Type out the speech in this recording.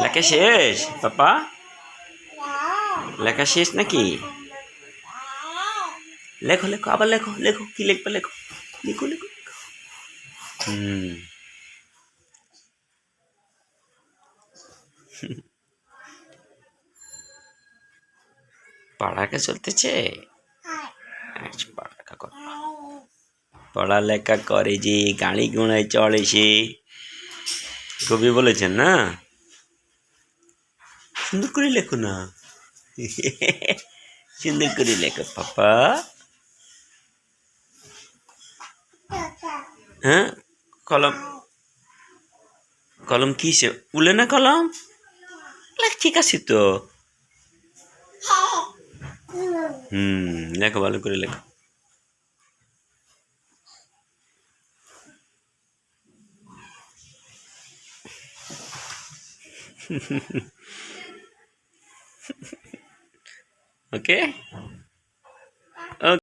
লেখা শেষ পাপা? লেখা শেষ নাকি? লেখো লেখো আবার লেখো লেখো কি লিখবে লেখো লেখো লেখো। পড়ালেখা চলতেছে? পড়ালেখা করে যে গাড়ি ঘোড়ায় চড়ে সে, কবি বলেছেন না? সুন্দর করে লেখো না। সুন্দর করে লেখো পাপা। হ্যাঁ, কলম কলম কিসে উলে না কলম? ঠিক আছে তো। লেখো ভালো করে লেখো। ওকে।